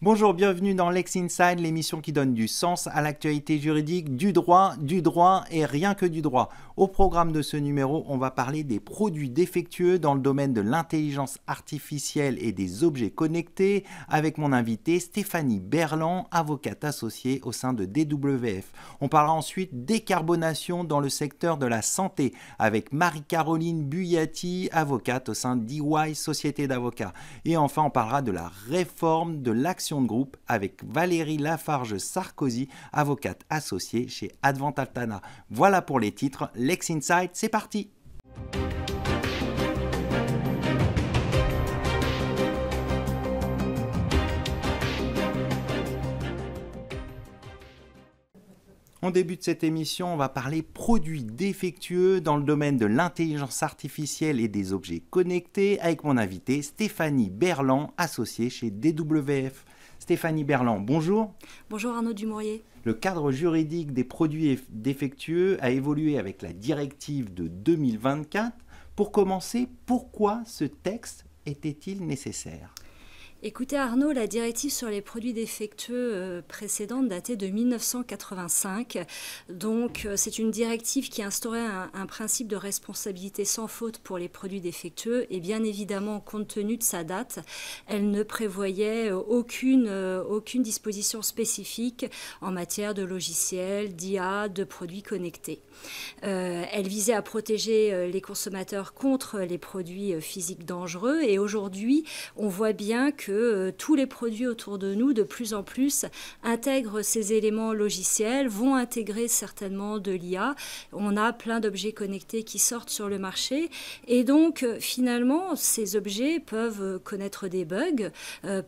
Bonjour, bienvenue dans Lex Inside, l'émission qui donne du sens à l'actualité juridique, du droit et rien que du droit. Au programme de ce numéro, on va parler des produits défectueux dans le domaine de l'intelligence artificielle et des objets connectés avec mon invité Stéphanie Berland, avocate associée au sein de DWF. On parlera ensuite décarbonation dans le secteur de la santé avec Marie-Caroline Buyati, avocate au sein d'EY Société d'avocats. Et enfin, on parlera de la réforme de l'action de groupe avec Valérie Lafarge-Sarkozy, avocate associée chez Advent Altana. Voilà pour les titres. Lex Inside, c'est parti! En début de cette émission, on va parler produits défectueux dans le domaine de l'intelligence artificielle et des objets connectés avec mon invité Stéphanie Berland, associée chez DWF. Stéphanie Berland, bonjour. Bonjour Arnaud Dumouriez. Le cadre juridique des produits défectueux a évolué avec la directive de 2024. Pour commencer, pourquoi ce texte était-il nécessaire ? Écoutez Arnaud, la directive sur les produits défectueux précédente datait de 1985. Donc c'est une directive qui instaurait un principe de responsabilité sans faute pour les produits défectueux. Et bien évidemment, compte tenu de sa date, elle ne prévoyait aucune disposition spécifique en matière de logiciels, d'IA, de produits connectés. Elle visait à protéger les consommateurs contre les produits physiques dangereux. Et aujourd'hui, on voit bien que tous les produits autour de nous, de plus en plus, intègrent ces éléments logiciels, vont intégrer certainement de l'IA. On a plein d'objets connectés qui sortent sur le marché. Et donc, finalement, ces objets peuvent connaître des bugs,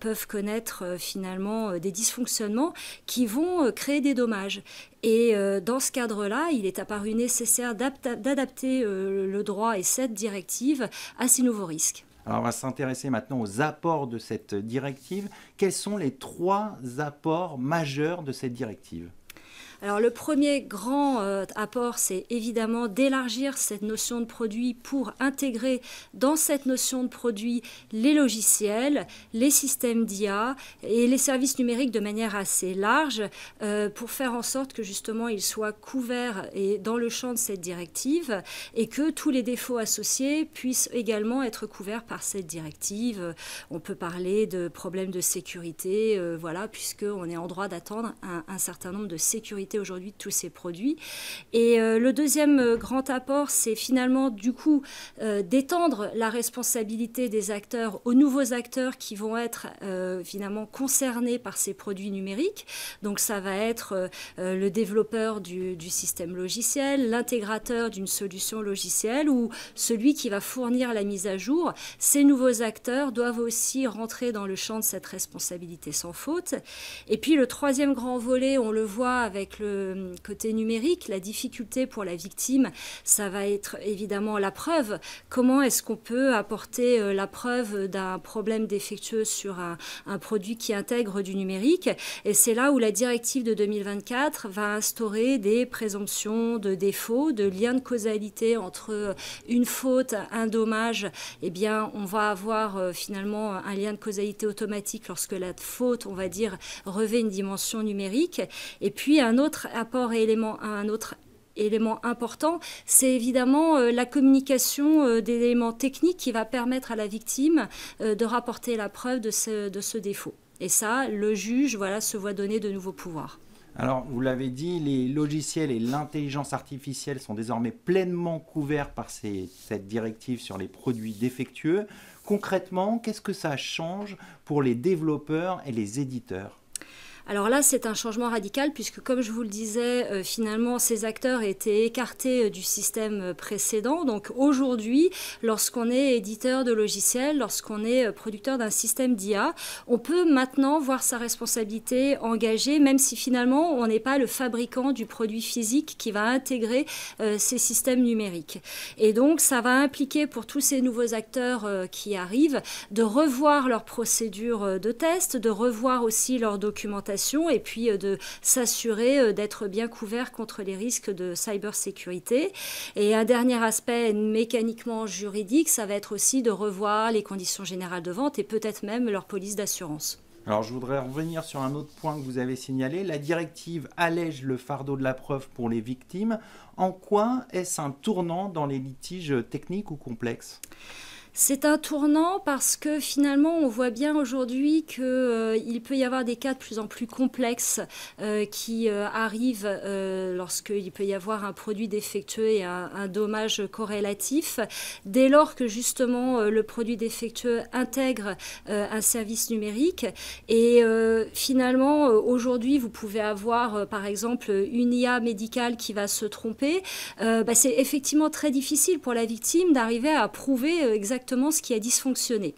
peuvent connaître finalement des dysfonctionnements qui vont créer des dommages. Et dans ce cadre-là, il est apparu nécessaire d'adapter le droit et cette directive à ces nouveaux risques. Alors, on va s'intéresser maintenant aux apports de cette directive. Quels sont les 3 apports majeurs de cette directive ? Alors le premier grand apport, c'est évidemment d'élargir cette notion de produit pour intégrer dans cette notion de produit les logiciels, les systèmes d'IA et les services numériques de manière assez large pour faire en sorte que justement ils soient couverts et dans le champ de cette directive et que tous les défauts associés puissent également être couverts par cette directive. On peut parler de problèmes de sécurité, voilà, puisqu'on est en droit d'attendre un certain nombre de sécurités aujourd'hui de tous ces produits. Et le deuxième grand apport, c'est finalement du coup d'étendre la responsabilité des acteurs aux nouveaux acteurs qui vont être finalement concernés par ces produits numériques. Donc ça va être le développeur du système logiciel, l'intégrateur d'une solution logicielle ou celui qui va fournir la mise à jour. Ces nouveaux acteurs doivent aussi rentrer dans le champ de cette responsabilité sans faute. Et puis le troisième grand volet, on le voit avec le côté numérique, la difficulté pour la victime, ça va être évidemment la preuve. Comment est-ce qu'on peut apporter la preuve d'un problème défectueux sur un produit qui intègre du numérique? Et c'est là où la directive de 2024 va instaurer des présomptions de défaut, de lien de causalité entre une faute, un dommage. Eh bien, on va avoir finalement un lien de causalité automatique lorsque la faute, on va dire, revêt une dimension numérique. Et puis, un autre élément important, c'est évidemment la communication d'éléments techniques qui va permettre à la victime de rapporter la preuve de ce défaut. Et ça, le juge se voit donner de nouveaux pouvoirs. Alors, vous l'avez dit, les logiciels et l'intelligence artificielle sont désormais pleinement couverts par cette directive sur les produits défectueux. Concrètement, qu'est-ce que ça change pour les développeurs et les éditeurs ? Alors là, c'est un changement radical puisque, comme je vous le disais, finalement, ces acteurs étaient écartés du système précédent. Donc aujourd'hui, lorsqu'on est éditeur de logiciels, lorsqu'on est producteur d'un système d'IA, on peut maintenant voir sa responsabilité engagée, même si finalement, on n'est pas le fabricant du produit physique qui va intégrer ces systèmes numériques. Et donc, ça va impliquer pour tous ces nouveaux acteurs qui arrivent de revoir leurs procédures de test, de revoir aussi leur documentation et puis de s'assurer d'être bien couvert contre les risques de cybersécurité. Et un dernier aspect mécaniquement juridique, ça va être aussi de revoir les conditions générales de vente et peut-être même leur police d'assurance. Alors, je voudrais revenir sur un autre point que vous avez signalé. La directive allège le fardeau de la preuve pour les victimes. En quoi est-ce un tournant dans les litiges techniques ou complexes ? C'est un tournant parce que finalement, on voit bien aujourd'hui qu'il peut y avoir des cas de plus en plus complexes qui arrivent lorsqu'il peut y avoir un produit défectueux et un dommage corrélatif. Dès lors que justement le produit défectueux intègre un service numérique. Et finalement, aujourd'hui, vous pouvez avoir par exemple une IA médicale qui va se tromper. C'est effectivement très difficile pour la victime d'arriver à prouver exactement ce qui a dysfonctionné.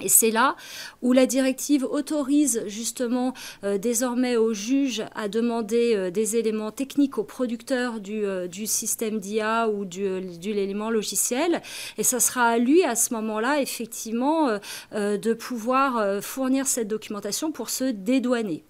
Et c'est là où la directive autorise justement désormais au juge à demander des éléments techniques au producteur du système d'IA ou de l'élément logiciel. Et ça sera à lui à ce moment-là effectivement de pouvoir fournir cette documentation pour se dédouaner.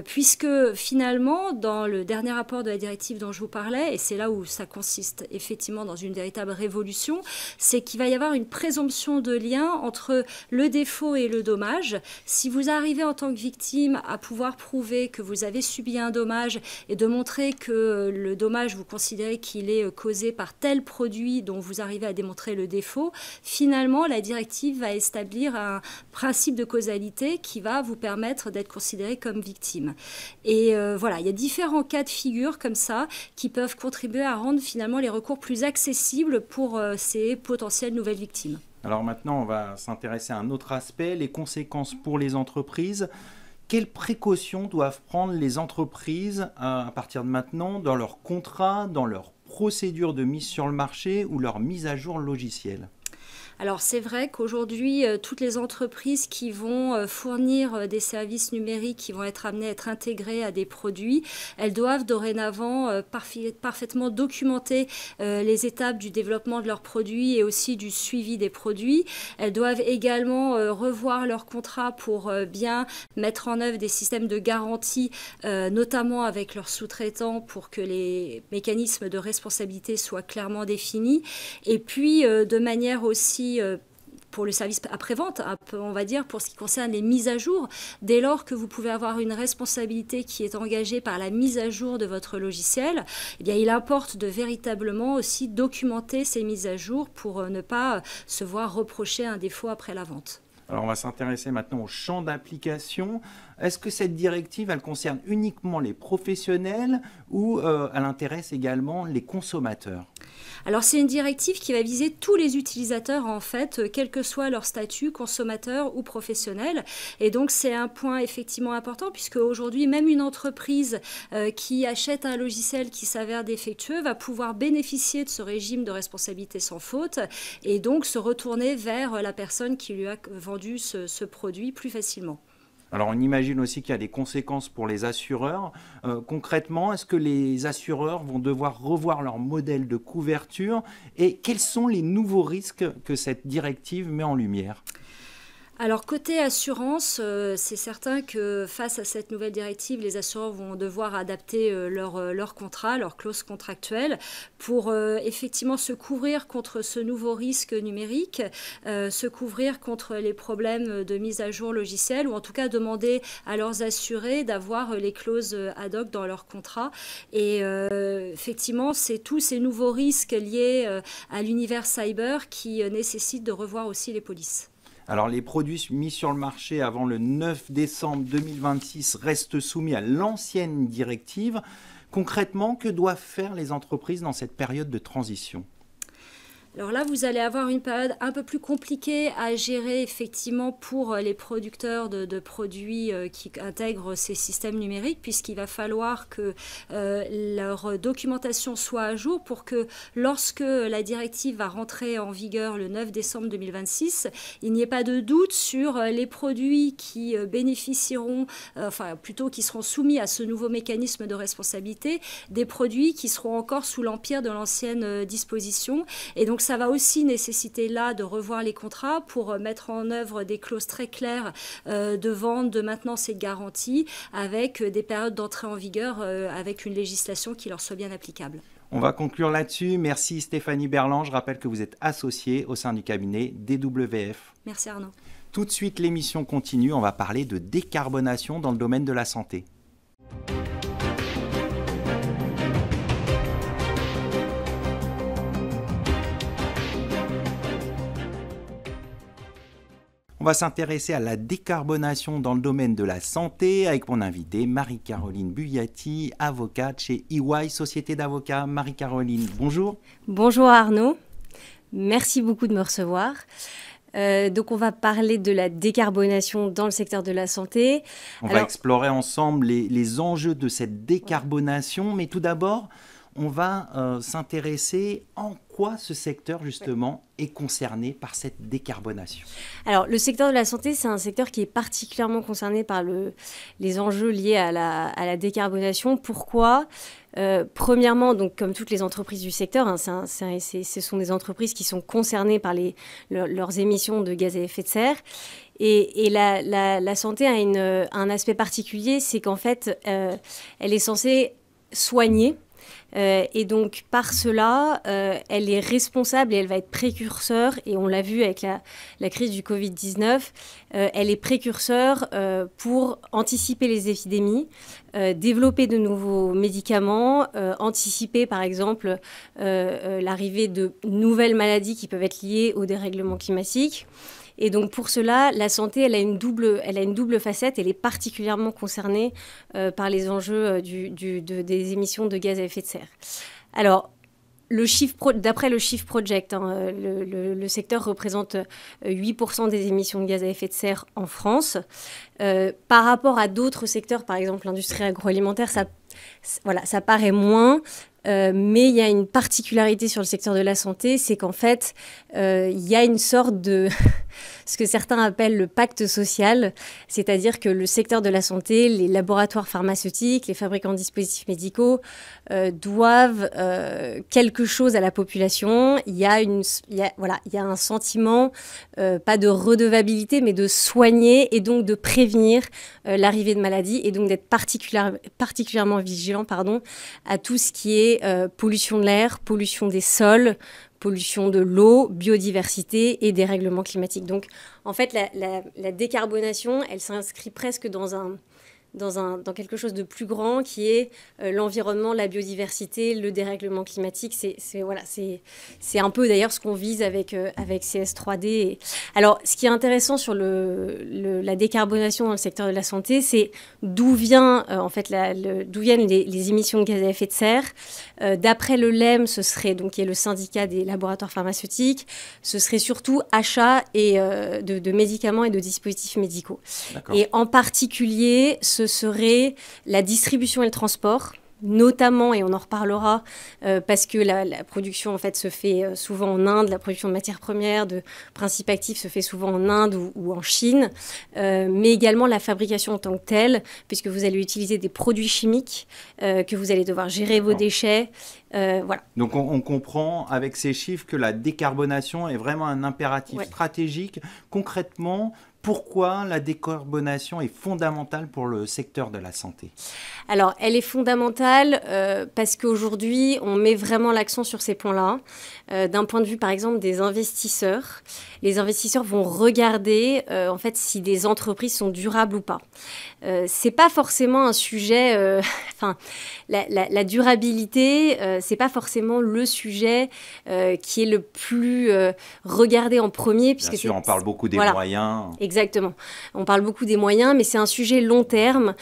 Puisque finalement, dans le dernier rapport de la directive dont je vous parlais, et c'est là où ça consiste effectivement dans une véritable révolution, c'est qu'il va y avoir une présomption de lien entre le défaut et le dommage. Si vous arrivez en tant que victime à pouvoir prouver que vous avez subi un dommage et de montrer que le dommage, vous considérez qu'il est causé par tel produit dont vous arrivez à démontrer le défaut, finalement, la directive va établir un principe de causalité qui va vous permettre d'être considéré comme victime. Et voilà, il y a différents cas de figure comme ça qui peuvent contribuer à rendre finalement les recours plus accessibles pour ces potentielles nouvelles victimes. Alors maintenant, on va s'intéresser à un autre aspect, les conséquences pour les entreprises. Quelles précautions doivent prendre les entreprises à partir de maintenant dans leurs contrats, dans leurs procédures de mise sur le marché ou leur mise à jour logicielle ? Alors c'est vrai qu'aujourd'hui, toutes les entreprises qui vont fournir des services numériques qui vont être amenés à être intégrés à des produits, elles doivent dorénavant parfaitement documenter les étapes du développement de leurs produits et aussi du suivi des produits. Elles doivent également revoir leurs contrats pour bien mettre en œuvre des systèmes de garantie, notamment avec leurs sous-traitants pour que les mécanismes de responsabilité soient clairement définis. Et puis, de manière aussi pour le service après-vente, on va dire, pour ce qui concerne les mises à jour, dès lors que vous pouvez avoir une responsabilité qui est engagée par la mise à jour de votre logiciel, eh bien, il importe de véritablement aussi documenter ces mises à jour pour ne pas se voir reprocher un défaut après la vente. Alors on va s'intéresser maintenant au champ d'application. Est-ce que cette directive, elle concerne uniquement les professionnels ou elle intéresse également les consommateurs ? Alors c'est une directive qui va viser tous les utilisateurs en fait, quel que soit leur statut, consommateur ou professionnel. Et donc c'est un point effectivement important puisque aujourd'hui même une entreprise qui achète un logiciel qui s'avère défectueux va pouvoir bénéficier de ce régime de responsabilité sans faute et donc se retourner vers la personne qui lui a vendu ce produit plus facilement. Alors on imagine aussi qu'il y a des conséquences pour les assureurs. Concrètement, est-ce que les assureurs vont devoir revoir leur modèle de couverture et quels sont les nouveaux risques que cette directive met en lumière ? Alors côté assurance, c'est certain que face à cette nouvelle directive, les assureurs vont devoir adapter leur contrat, leurs clauses contractuelles pour effectivement se couvrir contre ce nouveau risque numérique, se couvrir contre les problèmes de mise à jour logicielle ou en tout cas demander à leurs assurés d'avoir les clauses ad hoc dans leur contrat. Et effectivement, c'est tous ces nouveaux risques liés à l'univers cyber qui nécessitent de revoir aussi les polices. Alors les produits mis sur le marché avant le 9 décembre 2026 restent soumis à l'ancienne directive. Concrètement, que doivent faire les entreprises dans cette période de transition ? Alors là, vous allez avoir une période un peu plus compliquée à gérer effectivement pour les producteurs de produits qui intègrent ces systèmes numériques puisqu'il va falloir que leur documentation soit à jour pour que lorsque la directive va rentrer en vigueur le 9 décembre 2026, il n'y ait pas de doute sur les produits qui bénéficieront, enfin plutôt qui seront soumis à ce nouveau mécanisme de responsabilité, des produits qui seront encore sous l'empire de l'ancienne disposition. Et donc ça va aussi nécessiter là de revoir les contrats pour mettre en œuvre des clauses très claires de vente, de maintenance et de garantie avec des périodes d'entrée en vigueur avec une législation qui leur soit bien applicable. On va conclure là-dessus. Merci Stéphanie Berland. Je rappelle que vous êtes associée au sein du cabinet DWF. Merci Arnaud. Tout de suite, l'émission continue. On va parler de décarbonation dans le domaine de la santé. On va s'intéresser à la décarbonation dans le domaine de la santé avec mon invitée Marie-Caroline Buyati, avocate chez EY, société d'avocats. Marie-Caroline, bonjour. Bonjour Arnaud, merci beaucoup de me recevoir. Donc on va parler de la décarbonation dans le secteur de la santé. On va explorer ensemble les enjeux de cette décarbonation, mais tout d'abord, on va s'intéresser en quoi ce secteur justement est concerné par cette décarbonation. Alors le secteur de la santé, c'est un secteur qui est particulièrement concerné par les enjeux liés à la décarbonation. Pourquoi ? Premièrement, donc, comme toutes les entreprises du secteur, hein, ce sont des entreprises qui sont concernées par leurs émissions de gaz à effet de serre. Et la santé a un aspect particulier, c'est qu'en fait, elle est censée soigner. Et donc, par cela, elle est responsable et elle va être précurseur, et on l'a vu avec la crise du Covid-19, elle est précurseur pour anticiper les épidémies, développer de nouveaux médicaments, anticiper par exemple l'arrivée de nouvelles maladies qui peuvent être liées au dérèglement climatique. Et donc pour cela, la santé, elle a une double facette. Elle est particulièrement concernée par les enjeux des émissions de gaz à effet de serre. Alors, d'après le Shift Project, hein, le secteur représente 8% des émissions de gaz à effet de serre en France. Par rapport à d'autres secteurs, par exemple l'industrie agroalimentaire, ça paraît moins. Mais il y a une particularité sur le secteur de la santé, c'est qu'en fait, il y a une sorte de ce que certains appellent le pacte social, c'est-à-dire que le secteur de la santé, les laboratoires pharmaceutiques, les fabricants de dispositifs médicaux doivent quelque chose à la population. Il y a un sentiment, pas de redevabilité, mais de soigner et donc de prévenir l'arrivée de maladies et donc d'être particulièrement vigilant à tout ce qui est pollution de l'air, pollution des sols, pollution de l'eau, biodiversité et dérèglement climatique. Donc, en fait, la décarbonation, elle s'inscrit presque dans quelque chose de plus grand qui est l'environnement, la biodiversité, le dérèglement climatique. C'est un peu d'ailleurs ce qu'on vise avec CS3D. Alors, ce qui est intéressant sur la décarbonation dans le secteur de la santé, c'est d'où viennent les émissions de gaz à effet de serre. D'après le LEM, ce serait, donc, qui est le syndicat des laboratoires pharmaceutiques, ce serait surtout achat de médicaments et de dispositifs médicaux. D'accord. Et en particulier, ce serait la distribution et le transport, notamment, et on en reparlera, parce que la production en fait se fait souvent en Inde, la production de matières premières, de principes actifs se fait souvent en Inde ou en Chine, mais également la fabrication en tant que telle, puisque vous allez utiliser des produits chimiques, que vous allez devoir gérer vos déchets. Voilà. Donc on comprend avec ces chiffres que la décarbonation est vraiment un impératif stratégique. Concrètement, pourquoi la décarbonation est fondamentale pour le secteur de la santé ? Alors, elle est fondamentale parce qu'aujourd'hui, on met vraiment l'accent sur ces points-là. D'un point de vue, par exemple, des investisseurs, les investisseurs vont regarder en fait si des entreprises sont durables ou pas. C'est pas forcément un sujet. La durabilité, c'est pas forcément le sujet qui est le plus regardé en premier, puisque bien sûr, on parle beaucoup des moyens. Exactement. On parle beaucoup des moyens, mais c'est un sujet long terme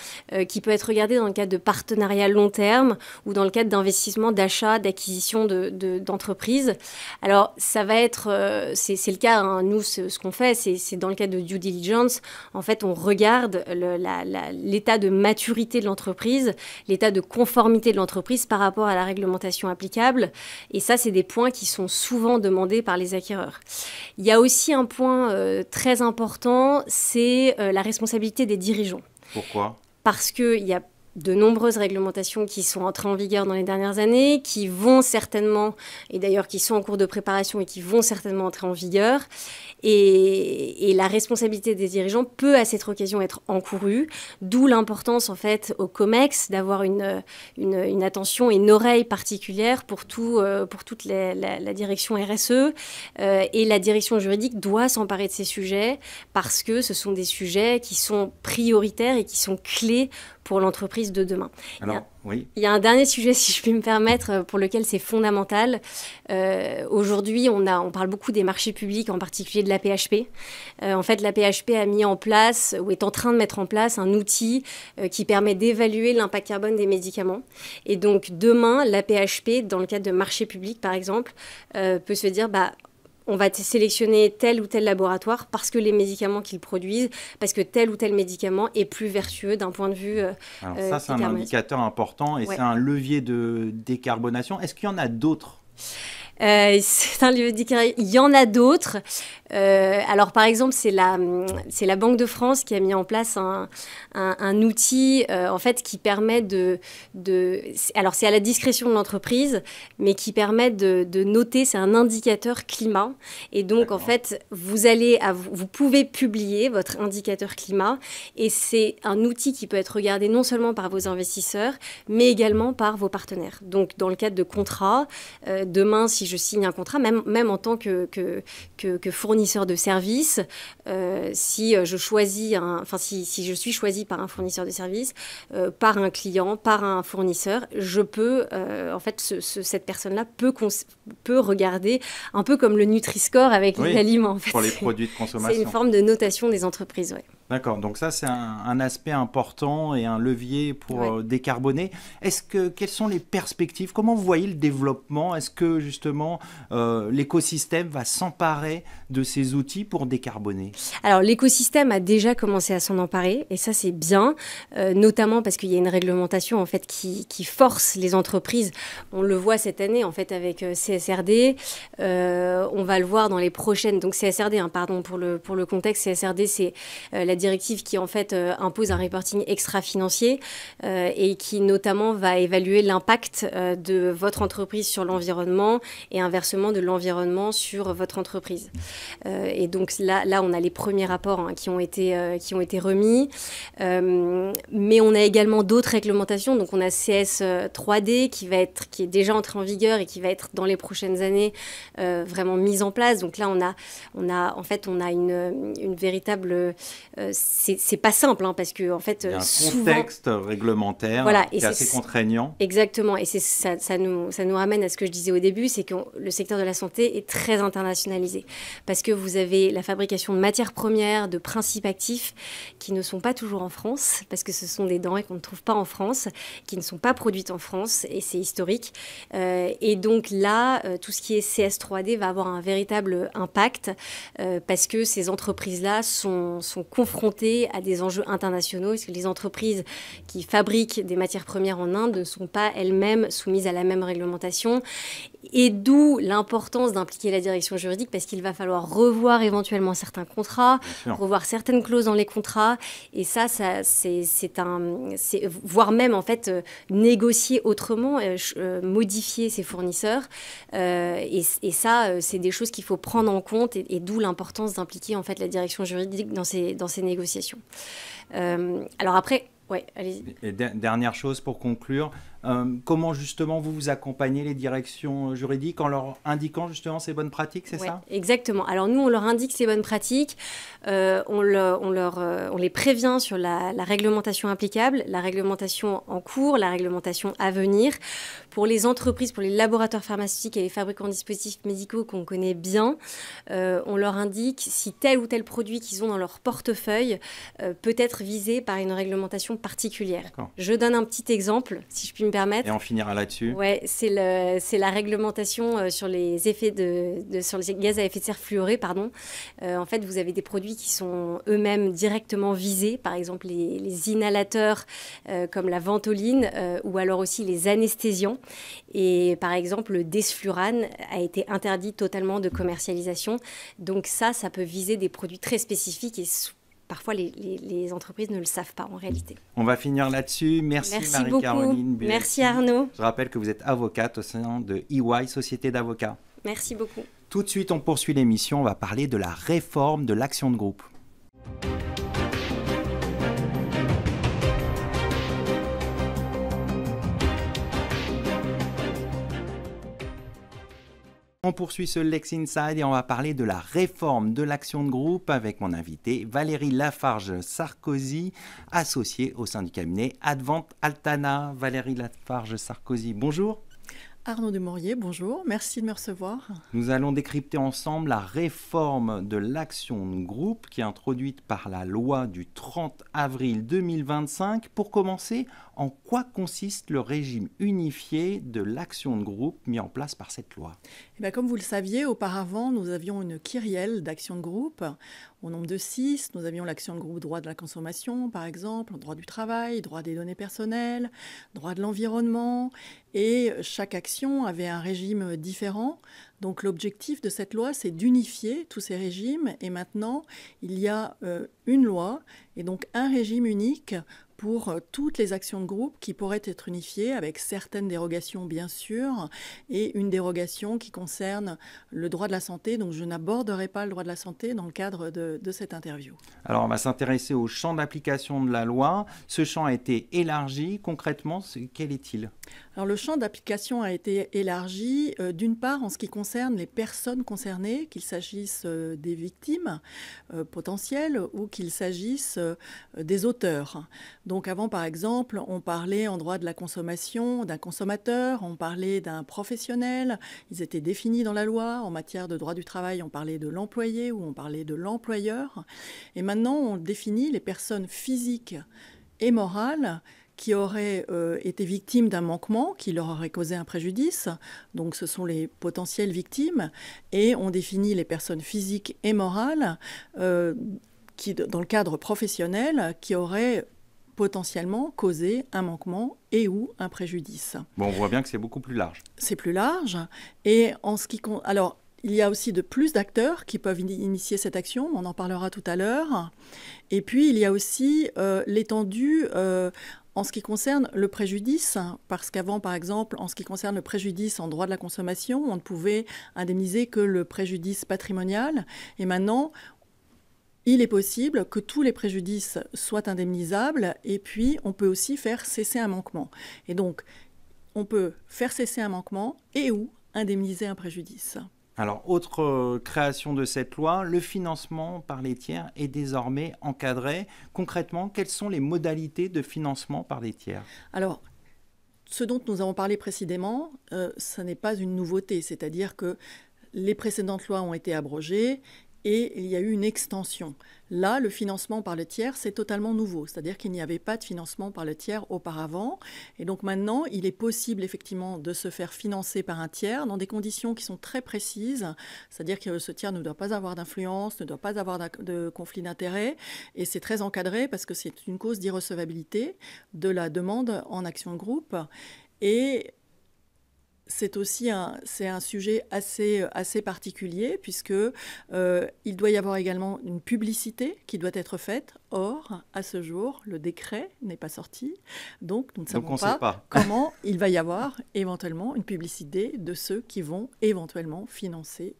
qui peut être regardé dans le cadre de partenariats long terme ou dans le cadre d'investissements, d'achats, d'acquisition d'entreprises. Alors, ça va être, c'est le cas, hein, nous, ce qu'on fait, c'est dans le cadre de due diligence. En fait, on regarde l'état de maturité de l'entreprise, l'état de conformité de l'entreprise par rapport à la réglementation applicable. Et ça, c'est des points qui sont souvent demandés par les acquéreurs. Il y a aussi un point très important, c'est la responsabilité des dirigeants. Pourquoi ? Parce qu'il y a de nombreuses réglementations qui sont entrées en vigueur dans les dernières années, qui vont certainement, et d'ailleurs qui sont en cours de préparation et qui vont certainement entrer en vigueur. Et la responsabilité des dirigeants peut à cette occasion être encourue, d'où l'importance en fait au COMEX d'avoir une attention et une oreille particulière pour toute la direction RSE. Et la direction juridique doit s'emparer de ces sujets parce que ce sont des sujets qui sont prioritaires et qui sont clés pour l'entreprise de demain. Alors, oui. Il y a un dernier sujet, si je puis me permettre, pour lequel c'est fondamental. Aujourd'hui, on parle beaucoup des marchés publics, en particulier de l'AP-HP. En fait, l'AP-HP a mis en place, ou est en train de mettre en place, un outil qui permet d'évaluer l'impact carbone des médicaments. Et donc, demain, l'AP-HP, dans le cadre de marchés publics, par exemple, peut se dire... on va sélectionner tel ou tel laboratoire parce que les médicaments qu'ils produisent, parce que tel ou tel médicament est plus vertueux d'un point de vue Alors ça, c'est un indicateur important et c'est un levier de décarbonation. Est-ce qu'il y en a d'autres ? C'est un lieu d'écrire. Il y en a d'autres. Alors, par exemple, c'est la Banque de France qui a mis en place un outil, en fait, qui permet alors, c'est à la discrétion de l'entreprise, mais qui permet de noter, c'est un indicateur climat. Et donc, en fait, vous pouvez publier votre indicateur climat et c'est un outil qui peut être regardé non seulement par vos investisseurs, mais également par vos partenaires. Donc, dans le cadre de contrats, demain, si je signe un contrat, même en tant que fournisseur de services, si je suis choisi par un fournisseur de services, par un client, par un fournisseur, je peux, en fait, cette personne-là peut regarder un peu comme le Nutri-Score avec les aliments. En fait. Pour les produits de consommation. C'est une forme de notation des entreprises, oui. D'accord, donc ça c'est un aspect important et un levier pour décarboner. Quelles sont les perspectives ? Comment vous voyez le développement ? Est-ce que justement l'écosystème va s'emparer de ces outils pour décarboner ? Alors l'écosystème a déjà commencé à s'en emparer et ça c'est bien, notamment parce qu'il y a une réglementation en fait qui force les entreprises. On le voit cette année en fait avec CSRD, on va le voir dans les prochaines. Donc CSRD, pour le contexte, CSRD c'est la directive qui en fait impose un reporting extra-financier et qui notamment va évaluer l'impact de votre entreprise sur l'environnement et inversement de l'environnement sur votre entreprise. Et donc là on a les premiers rapports qui ont été remis, mais on a également d'autres réglementations. Donc on a CS 3D qui est déjà entré en vigueur et qui va être dans les prochaines années vraiment mise en place. Donc là on a une véritable c'est pas simple parce que en fait il y a un contexte réglementaire qui est assez contraignant. Exactement, et ça nous ramène à ce que je disais au début, c'est que le secteur de la santé est très internationalisé parce que vous avez la fabrication de matières premières, de principes actifs qui ne sont pas toujours en France parce que ce sont des denrées qu'on ne trouve pas en France, qui ne sont pas produites en France et c'est historique. Et donc là, tout ce qui est CS3D va avoir un véritable impact parce que ces entreprises-là sont confrontées à des enjeux internationaux, parce que les entreprises qui fabriquent des matières premières en Inde ne sont pas elles-mêmes soumises à la même réglementation. Et d'où l'importance d'impliquer la direction juridique, parce qu'il va falloir revoir éventuellement certains contrats, revoir certaines clauses dans les contrats, et ça voire même en fait négocier autrement, modifier ses fournisseurs, et ça c'est des choses qu'il faut prendre en compte, et d'où l'importance d'impliquer en fait la direction juridique dans ces négociations. Alors après. Ouais, allez-y. Et dernière chose pour conclure, comment justement vous accompagnez les directions juridiques en leur indiquant justement ces bonnes pratiques, c'est ça ? Exactement. Alors nous, on leur indique ces bonnes pratiques, on les prévient sur la réglementation applicable, la réglementation en cours, la réglementation à venir. Pour les entreprises, pour les laboratoires pharmaceutiques et les fabricants de dispositifs médicaux qu'on connaît bien, on leur indique si tel ou tel produit qu'ils ont dans leur portefeuille peut être visé par une réglementation particulière. D'accord. Je donne un petit exemple, si je puis me permettre. Et on finira là-dessus. Ouais, c'est la réglementation sur les effets sur les gaz à effet de serre fluorés, en fait, vous avez des produits qui sont eux-mêmes directement visés, par exemple les inhalateurs comme la ventoline ou alors aussi les anesthésiants. Et par exemple, le desflurane a été interdit totalement de commercialisation. Donc ça peut viser des produits très spécifiques et parfois les entreprises ne le savent pas en réalité. On va finir là-dessus. Merci Marie-Caroline. Merci Arnaud. Je rappelle que vous êtes avocate au sein de EY, Société d'avocats. Merci beaucoup. Tout de suite, on poursuit l'émission. On va parler de la réforme de l'action de groupe. On poursuit ce Lex Inside et on va parler de la réforme de l'action de groupe avec mon invité Valérie Lafarge-Sarkozy, associée au sein du cabinet Advent Altana. Valérie Lafarge-Sarkozy, bonjour. Arnaud Demorier, bonjour, merci de me recevoir. Nous allons décrypter ensemble la réforme de l'action de groupe qui est introduite par la loi du 30 avril 2025. Pour commencer, en quoi consiste le régime unifié de l'action de groupe mis en place par cette loi ? Eh bien, comme vous le saviez, auparavant, nous avions une kyrielle d'actions de groupe au nombre de 6. Nous avions l'action de groupe droit de la consommation, par exemple, droit du travail, droit des données personnelles, droit de l'environnement. Et chaque action avait un régime différent. Donc l'objectif de cette loi, c'est d'unifier tous ces régimes. Et maintenant, il y a une loi et donc un régime unique pour toutes les actions de groupe qui pourraient être unifiées avec certaines dérogations bien sûr et une dérogation qui concerne le droit de la santé. Donc je n'aborderai pas le droit de la santé dans le cadre de cette interview. Alors on va s'intéresser au champ d'application de la loi. Ce champ a été élargi. Concrètement, quel est-il ? Alors le champ d'application a été élargi d'une part en ce qui concerne les personnes concernées, qu'il s'agisse des victimes potentielles ou qu'il s'agisse des auteurs. Donc avant, par exemple, on parlait en droit de la consommation d'un consommateur, on parlait d'un professionnel, ils étaient définis dans la loi. En matière de droit du travail, on parlait de l'employé ou on parlait de l'employeur. Et maintenant, on définit les personnes physiques et morales qui auraient été victimes d'un manquement qui leur aurait causé un préjudice. Donc ce sont les potentielles victimes. Et on définit les personnes physiques et morales qui, dans le cadre professionnel, qui auraient potentiellement causé un manquement et ou un préjudice. Bon, on voit bien que c'est beaucoup plus large. C'est plus large. Et en ce qui compte... Alors, il y a aussi de plus d'acteurs qui peuvent initier cette action, on en parlera tout à l'heure. Et puis, il y a aussi l'étendue en ce qui concerne le préjudice, parce qu'avant, par exemple, en ce qui concerne le préjudice en droit de la consommation, on ne pouvait indemniser que le préjudice patrimonial. Et maintenant, il est possible que tous les préjudices soient indemnisables et puis on peut aussi faire cesser un manquement. Et donc, on peut faire cesser un manquement et ou indemniser un préjudice. Alors, autre création de cette loi, le financement par les tiers est désormais encadré. Concrètement, quelles sont les modalités de financement par les tiers ? Alors, ce dont nous avons parlé précédemment, ce n'est pas une nouveauté, c'est-à-dire que les précédentes lois ont été abrogées et il y a eu une extension. Là, le financement par le tiers, c'est totalement nouveau, c'est-à-dire qu'il n'y avait pas de financement par le tiers auparavant. Et donc maintenant, il est possible effectivement de se faire financer par un tiers dans des conditions qui sont très précises, c'est-à-dire que ce tiers ne doit pas avoir d'influence, ne doit pas avoir de conflit d'intérêts, et c'est très encadré parce que c'est une cause d'irrecevabilité de la demande en action de groupe. Et c'est aussi un sujet assez particulier puisque il doit y avoir également une publicité qui doit être faite. Or, à ce jour, le décret n'est pas sorti. Donc, nous ne savons pas comment il va y avoir éventuellement une publicité de ceux qui vont éventuellement financer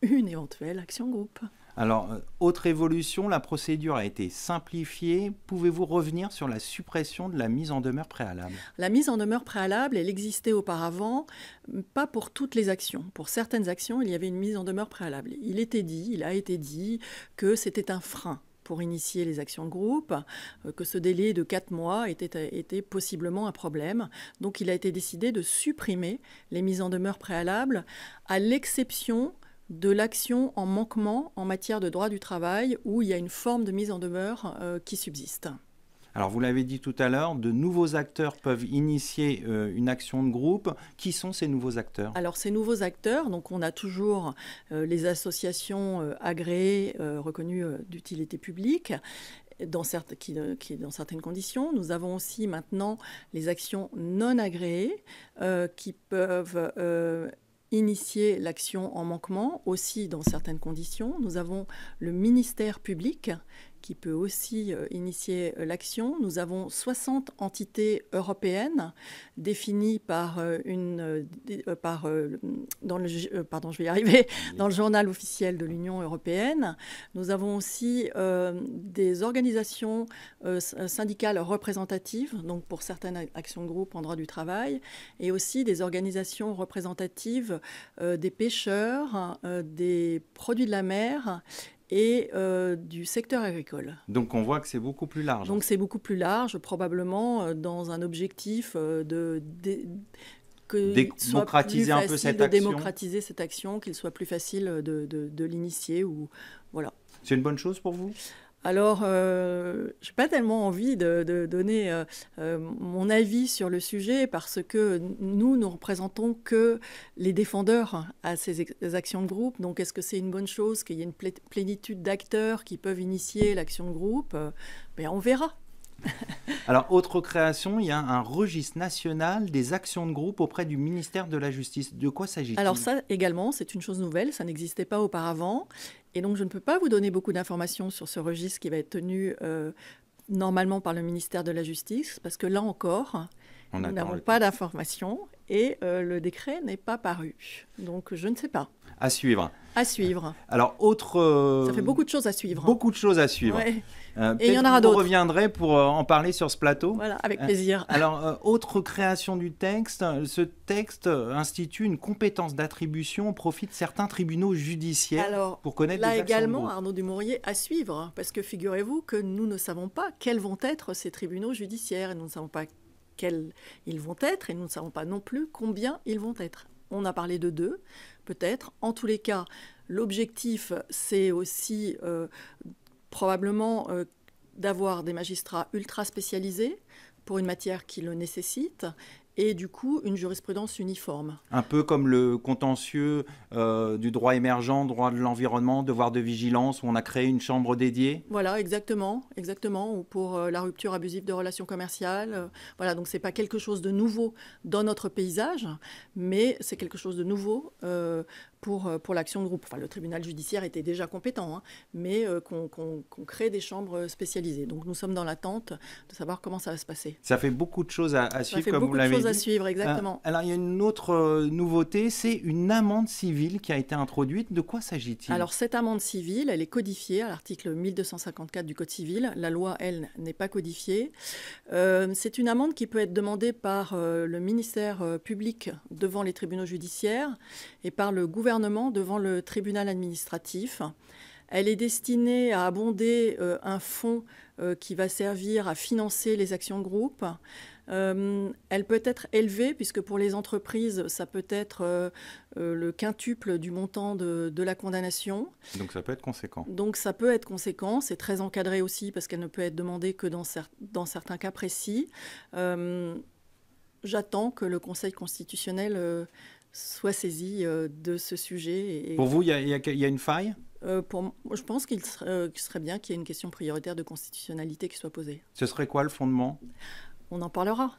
une éventuelle action groupe. Alors, autre évolution, la procédure a été simplifiée. Pouvez-vous revenir sur la suppression de la mise en demeure préalable ? La mise en demeure préalable, elle existait auparavant, pas pour toutes les actions. Pour certaines actions, il y avait une mise en demeure préalable. Il a été dit que c'était un frein pour initier les actions de groupe, que ce délai de 4 mois était possiblement un problème. Donc, il a été décidé de supprimer les mises en demeure préalables, à l'exception de l'action en manquement en matière de droit du travail où il y a une forme de mise en demeure qui subsiste. Alors vous l'avez dit tout à l'heure, de nouveaux acteurs peuvent initier une action de groupe. Qui sont ces nouveaux acteurs ? Alors ces nouveaux acteurs, donc on a toujours les associations agréées reconnues d'utilité publique dans certaines conditions. Nous avons aussi maintenant les actions non agréées qui peuvent initier l'action en manquement, aussi dans certaines conditions. Nous avons le ministère public qui peut aussi initier l'action. Nous avons 60 entités européennes définies dans le journal officiel de l'Union européenne. Nous avons aussi des organisations syndicales représentatives, donc pour certaines actions de groupe en droit du travail, et aussi des organisations représentatives des pêcheurs, des produits de la mer et du secteur agricole. Donc on voit que c'est beaucoup plus large. Donc c'est beaucoup plus large, probablement dans un objectif démocratiser un peu cette action. Démocratiser cette action, qu'il soit plus facile de l'initier. Voilà. C'est une bonne chose pour vous ? Alors, je n'ai pas tellement envie de donner mon avis sur le sujet parce que nous ne représentons que les défendeurs à ces actions de groupe. Donc, est-ce que c'est une bonne chose qu'il y ait une plénitude d'acteurs qui peuvent initier l'action de groupe ? On verra. Alors, autre création, il y a un registre national des actions de groupe auprès du ministère de la Justice. De quoi s'agit-il ? Alors ça également, c'est une chose nouvelle, ça n'existait pas auparavant. Et donc, je ne peux pas vous donner beaucoup d'informations sur ce registre qui va être tenu normalement par le ministère de la Justice, parce que là encore, nous n'avons pas d'informations et le décret n'est pas paru. Donc, je ne sais pas. À suivre. À suivre. Alors, ça fait beaucoup de choses à suivre. Beaucoup de choses à suivre. Ouais. Et il y en aura d'autres. Vous reviendrez pour en parler sur ce plateau. Voilà, avec plaisir. Alors, autre création du texte, ce texte institue une compétence d'attribution au profit de certains tribunaux judiciaires pour connaître les actions de groupe. Là également, Arnaud Dumouriez, à suivre, parce que figurez-vous que nous ne savons pas quels vont être ces tribunaux judiciaires, et nous ne savons pas quels ils vont être, et nous ne savons pas non plus combien ils vont être. On a parlé de 2, peut-être. En tous les cas, l'objectif, c'est aussi probablement d'avoir des magistrats ultra spécialisés pour une matière qui le nécessite et du coup une jurisprudence uniforme. Un peu comme le contentieux du droit émergent, droit de l'environnement, devoir de vigilance, où on a créé une chambre dédiée. Voilà, exactement, ou pour la rupture abusive de relations commerciales. Voilà, donc c'est pas quelque chose de nouveau dans notre paysage, mais c'est quelque chose de nouveau pour l'action de groupe. Enfin, le tribunal judiciaire était déjà compétent, mais qu'on crée des chambres spécialisées. Donc nous sommes dans l'attente de savoir comment ça va se passer. Ça fait beaucoup de choses à suivre, comme vous l'avez dit. Ça fait beaucoup de choses à suivre, exactement. Alors il y a une autre nouveauté, c'est une amende civile qui a été introduite. De quoi s'agit-il ? Alors cette amende civile, elle est codifiée à l'article 1254 du Code civil. La loi, elle, n'est pas codifiée. C'est une amende qui peut être demandée par le ministère public devant les tribunaux judiciaires et par le gouvernement devant le tribunal administratif. Elle est destinée à abonder un fonds qui va servir à financer les actions de groupe. Elle peut être élevée, puisque pour les entreprises, ça peut être le quintuple du montant de la condamnation. Donc ça peut être conséquent. C'est très encadré aussi, parce qu'elle ne peut être demandée que dans certains cas précis. J'attends que le Conseil constitutionnel soit saisi de ce sujet. Pour vous, il y a une faille ? Je pense qu'il serait bien qu'il y ait une question prioritaire de constitutionnalité qui soit posée. Ce serait quoi le fondement ? On en parlera.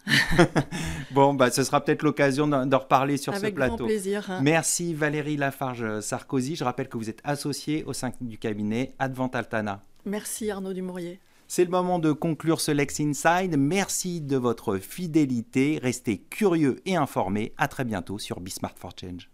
Bon, ce sera peut-être l'occasion d'en reparler sur ce plateau. Avec grand plaisir. Merci Valérie Lafarge-Sarkozy. Je rappelle que vous êtes associée au sein du cabinet Advent Altana. Merci Arnaud Dumouriez. C'est le moment de conclure ce Lex Inside. Merci de votre fidélité. Restez curieux et informés. À très bientôt sur Be Smart for Change.